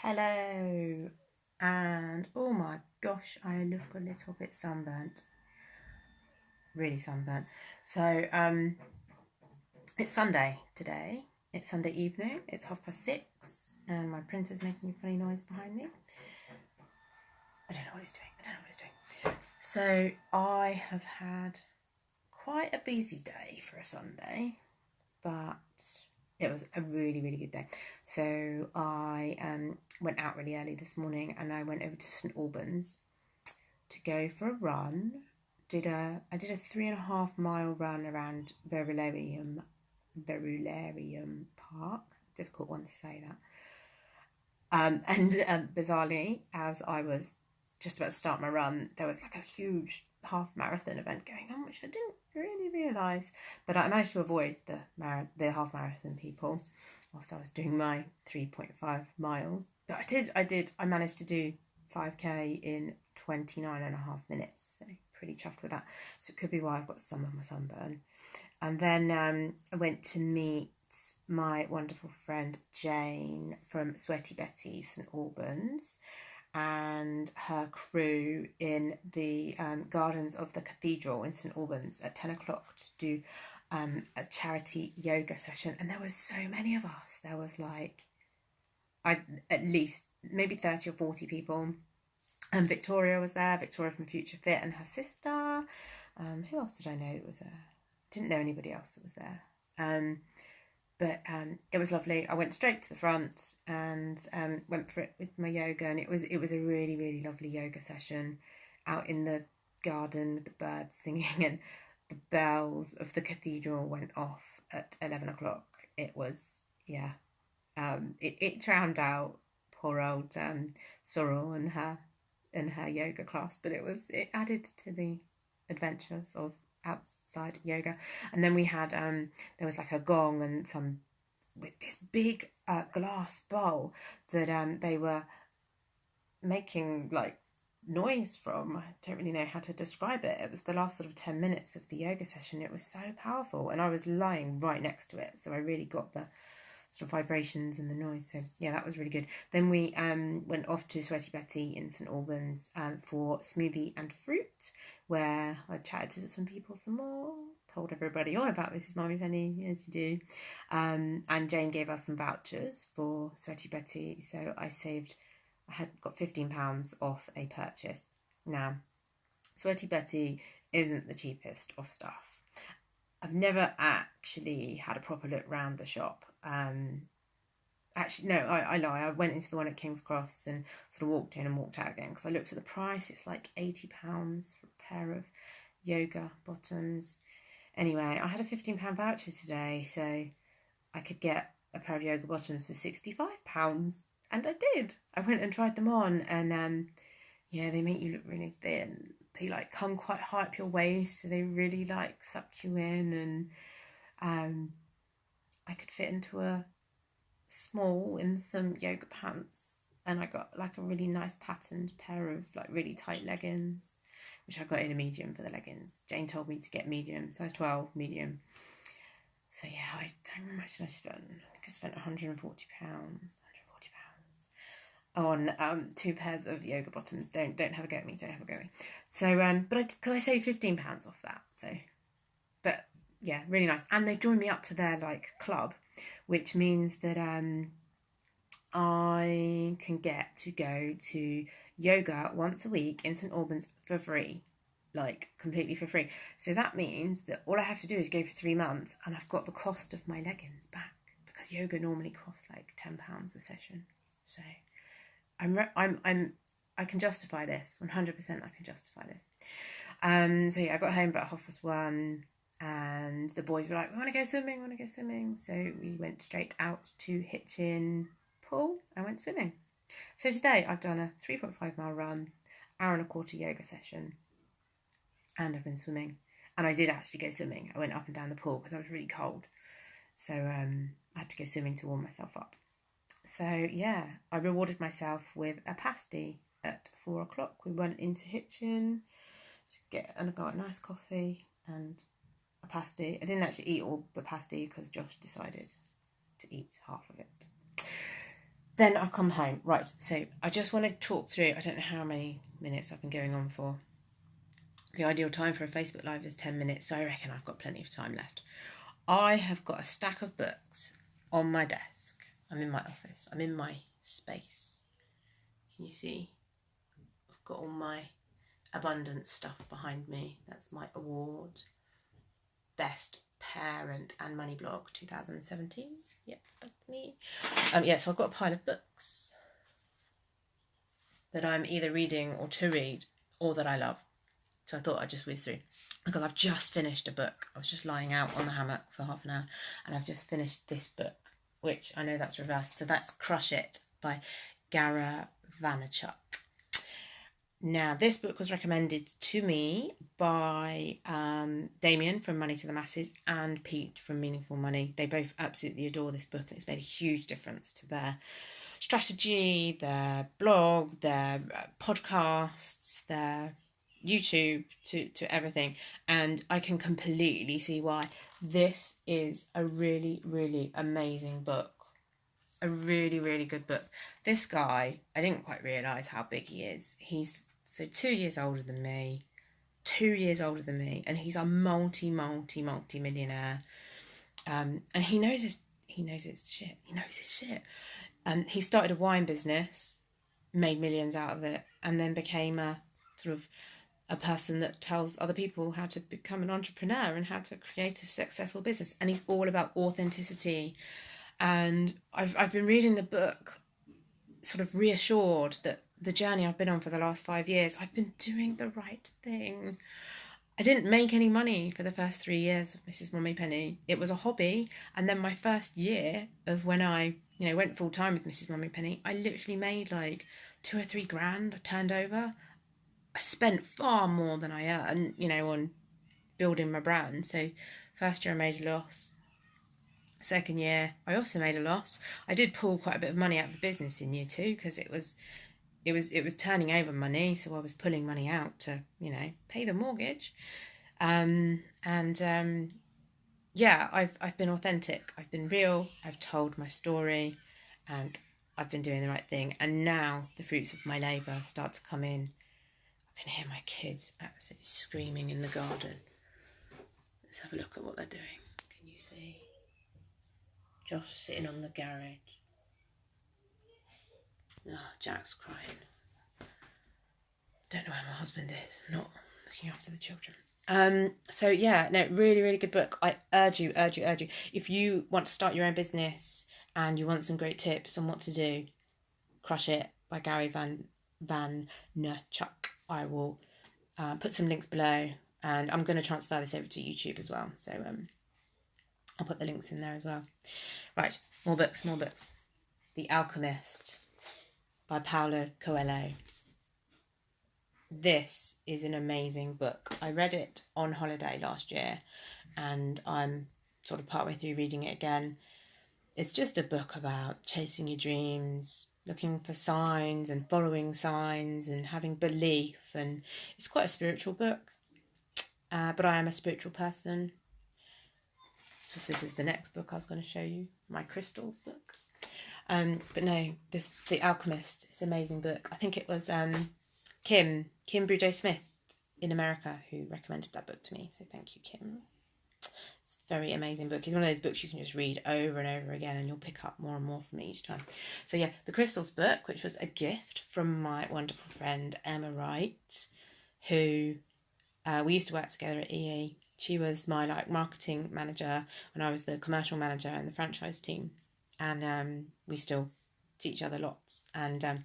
Hello, and oh my gosh, I look a little bit sunburnt, really sunburnt. So it's Sunday today. It's Sunday evening. It's 6:30, and my printer's making a funny noise behind me. I don't know what it's doing. So I have had quite a busy day for a Sunday, but it was a really, really good day. So I went out really early this morning, and I went over to St Albans to go for a run. I did a 3.5 mile run around Verularium Park. Difficult one to say that. And bizarrely, as I was just about to start my run, there was like a huge half marathon event going on, which I didn't really realise. But I managed to avoid the half marathon people whilst I was doing my 3.5 miles. But I managed to do 5k in 29.5 minutes. So pretty chuffed with that. So it could be why I've got some of my sunburn. And then I went to meet my wonderful friend Jane from Sweaty Betty St Albans and her crew in the gardens of the cathedral in St Albans at 10 o'clock to do a charity yoga session. And there was so many of us. There was at least maybe 30 or 40 people. And Victoria was there, Victoria from Future Fit, and her sister. Who else did I know that was there? Didn't know anybody else that was there. But it was lovely. I went straight to the front and went for it with my yoga, and it was a really, really lovely yoga session out in the garden with the birds singing, and the bells of the cathedral went off at 11 o'clock. It was, it drowned out poor old Sorrel and her yoga class, but it added to the adventures of outside yoga. And then we had there was like a gong and with this big glass bowl that they were making like noise from. I don't really know how to describe it. It was the last sort of 10 minutes of the yoga session. It was so powerful, and I was lying right next to it, so I really got the sort of vibrations and the noise. So yeah, that was really good. Then we went off to Sweaty Betty in St Albans for smoothie and fruit, where I chatted to some people some more, told everybody all about Mrs Mummypenny, as you do, and Jane gave us some vouchers for Sweaty Betty, so I had got £15 off a purchase. Now, Sweaty Betty isn't the cheapest of stuff. I've never actually had a proper look round the shop. Actually, no, I lie. I went into the one at King's Cross and sort of walked in and walked out again because I looked at the price. It's like £80 for a pair of yoga bottoms. Anyway, I had a £15 voucher today, so I could get a pair of yoga bottoms for £65, and I did. I went and tried them on, and they make you look really thin. They like come quite high up your waist, so they really like suck you in, and I could fit into a small in some yoga pants, and I got like a really nice patterned pair of like really tight leggings, which I got in a medium for the leggings. Jane told me to get medium, size 12, medium. So yeah, how much did I spend? I think I spent £140 on 2 pairs of yoga bottoms. Don't have a go at me. Don't have a go at me. So but I saved £15 off that. So, but yeah, really nice. And they've joined me up to their like club, which means that I can get to go to yoga once a week in St Albans for free, like completely for free. So that means that all I have to do is go for 3 months, and I've got the cost of my leggings back, because yoga normally costs like £10 a session. So I can justify this 100%. I can justify this. So yeah, I got home about 1:30. And the boys were like, we want to go swimming. So we went straight out to Hitchin Pool and went swimming. So today I've done a 3.5 mile run, 1.25 hour yoga session, and I've been swimming. And I did actually go swimming. I went up and down the pool because I was really cold. So I had to go swimming to warm myself up. So yeah, I rewarded myself with a pasty at 4 o'clock. We went into Hitchin and I got a nice coffee and a pasty. I didn't actually eat all the pasty because Josh decided to eat half of it. then I've come home. Right, so I just want to talk through, I don't know how many minutes I've been going on for. The ideal time for a Facebook Live is 10 minutes, so I reckon I've got plenty of time left. I have got a stack of books on my desk. I'm in my office. I'm in my space. Can you see? I've got all my abundance stuff behind me. That's my award. Best Parent and Money Blog 2017. Yep, that's me. So I've got a pile of books that I'm either reading or to read or that I love. So I thought I'd just whiz through, because I've just finished a book. I was just lying out on the hammock for half an hour and I've just finished this book, which I know that's reversed. So that's Crush It by Gara Vaynerchuk. Now, this book was recommended to me by Damien from Money to the Masses and Pete from Meaningful Money. They both absolutely adore this book, and it's made a huge difference to their strategy, their blog, their podcasts, their YouTube, to everything. And I can completely see why. This is a really, really amazing book. A really, really good book. This guy, I didn't quite realise how big he is. He's 2 years older than me. 2 years older than me. And he's a multi-millionaire. And he knows his shit. He knows his shit. He started a wine business, made millions out of it, and then became a sort of a person that tells other people how to become an entrepreneur and how to create a successful business. And he's all about authenticity. And I've been reading the book sort of reassured that the journey I've been on for the last 5 years, I've been doing the right thing. I didn't make any money for the first 3 years of Mrs. Mummypenny. It was a hobby. And then my first year of when I, went full time with Mrs. Mummypenny, I literally made like 2 or 3 grand. I turned over. I spent far more than I earned, on building my brand. So first year I made a loss. Second year I also made a loss. I did pull quite a bit of money out of the business in year 2 because it was turning over money, so I was pulling money out to pay the mortgage. I've been authentic. I've been real. I've told my story, and I've been doing the right thing. And now the fruits of my labour start to come in. I can hear my kids absolutely screaming in the garden. Let's have a look at what they're doing. Can you see? Josh sitting on the garage. Jack's crying. Don't know where my husband is. Not looking after the children. Really, really good book. I urge you. If you want to start your own business and you want some great tips on what to do, Crush It by Gary Vaynerchuk. I will put some links below, and I'm going to transfer this over to YouTube as well. So I'll put the links in there as well. Right, more books. The Alchemist by Paulo Coelho. This is an amazing book. I read it on holiday last year, and I'm sort of partway through reading it again. It's just a book about chasing your dreams, looking for signs and following signs and having belief, and it's quite a spiritual book. But I am a spiritual person. Because this is the next book I was going to show you, my crystals book. But no, The Alchemist is an amazing book. I think it was Kim Brujo-Smith in America who recommended that book to me. So thank you, Kim. It's a very amazing book. It's one of those books you can just read over and over again and you'll pick up more and more from it each time. So yeah, the Crystals book, which was a gift from my wonderful friend Emma Wright, who we used to work together at EE. She was my marketing manager when I was the commercial manager and the franchise team. And we still see each other lots. And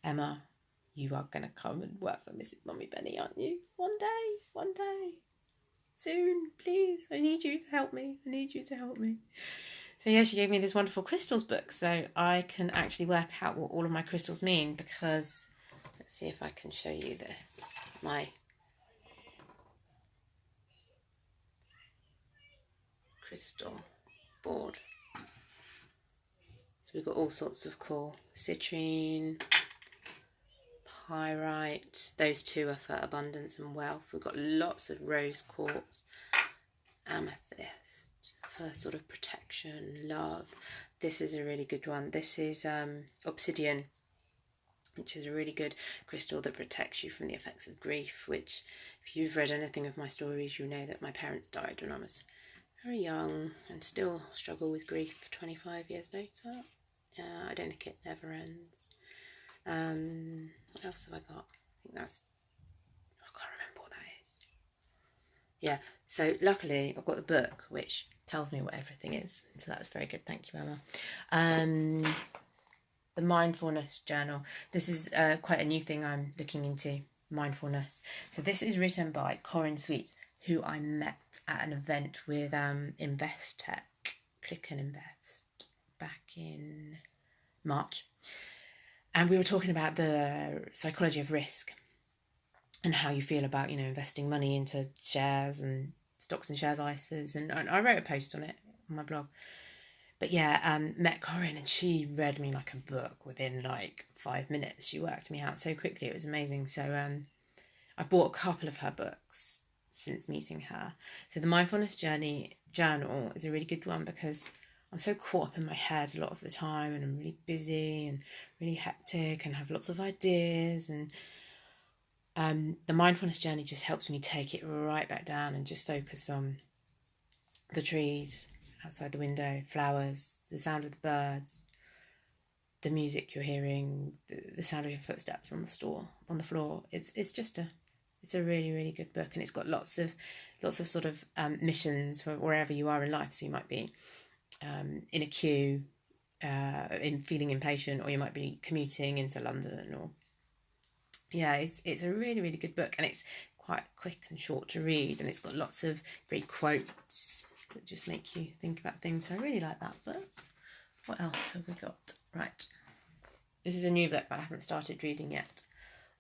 Emma, you are going to come and work for Mrs. Mummypenny, aren't you? One day. Soon, please. I need you to help me. So yeah, she gave me this wonderful crystals book. So I can actually work out what all of my crystals mean, because let's see if I can show you this. My crystal board. So we've got all sorts of cool citrine, pyrite. Those two are for abundance and wealth. We've got lots of rose quartz, amethyst for sort of protection, love. this is a really good one. This is obsidian, which is a really good crystal that protects you from the effects of grief, which, if you've read anything of my stories, you know that my parents died when I was very young and still struggle with grief 25 years later. I don't think it never ends. What else have I got? I think that's... I can't remember what that is. Yeah, so luckily I've got the book, which tells me what everything is. So that was very good. Thank you, Emma. The mindfulness journal. This is quite a new thing I'm looking into, mindfulness. So this is written by Corinne Sweets, who I met at an event with Investec, Click and Invest, back in March. And we were talking about the psychology of risk and how you feel about, investing money into shares and stocks and shares ISAs. And I wrote a post on it on my blog. But yeah, met Corinne and she read me like a book within like 5 minutes. She worked me out so quickly. It was amazing. So I've bought a couple of her books since meeting her. So the Mindfulness Journal is a really good one because I'm so caught up in my head a lot of the time, and I'm really busy and really hectic and have lots of ideas. And the mindfulness journey just helps me take it right back down and just focus on the trees outside the window, flowers, the sound of the birds, the music you're hearing, the sound of your footsteps on the floor. It's a really, really good book, and it's got lots of sort of missions for wherever you are in life. So you might be in a queue, in feeling impatient, or you might be commuting into London, or it's a really, really good book, and it's quite quick and short to read, and it's got lots of great quotes that just make you think about things. So I really like that book. What else have we got? Right, this is a new book, but I haven't started reading yet.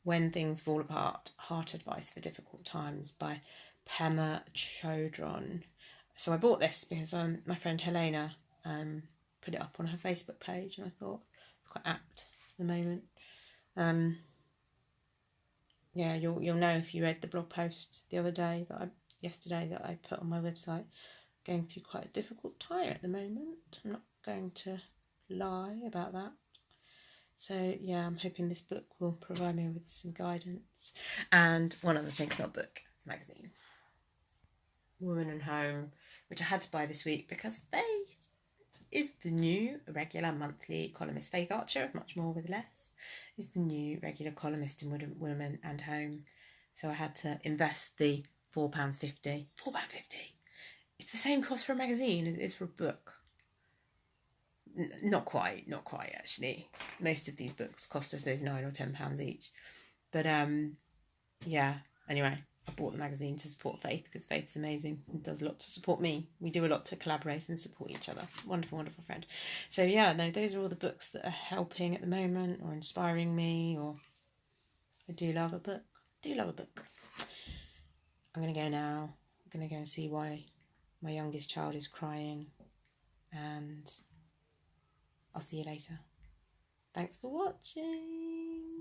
When Things Fall Apart, Heart Advice for Difficult Times by Pema Chodron. So I bought this because my friend Helena put it up on her Facebook page, and I thought it's quite apt for the moment. Yeah, you'll know if you read the blog post yesterday that I put on my website. Going through quite a difficult time at the moment. I'm not going to lie about that. So yeah, I'm hoping this book will provide me with some guidance. And one other thing, it's not a book, it's a magazine. Woman and Home, which I had to buy this week because Faith is the new regular monthly columnist. Faith Archer, Much More with Less, is the new regular columnist in Woman and Home. So I had to invest the £4.50. £4.50. It's the same cost for a magazine as it is for a book. Not quite actually. Most of these books cost, I suppose, £9 or £10 each. But yeah, anyway, I bought the magazine to support Faith because Faith's amazing and does a lot to support me. We do a lot to collaborate and support each other. Wonderful, wonderful friend. So yeah, no, those are all the books that are helping at the moment or inspiring me, or I do love a book. I'm going to go now. I'm going to go and see why my youngest child is crying, and I'll see you later. Thanks for watching.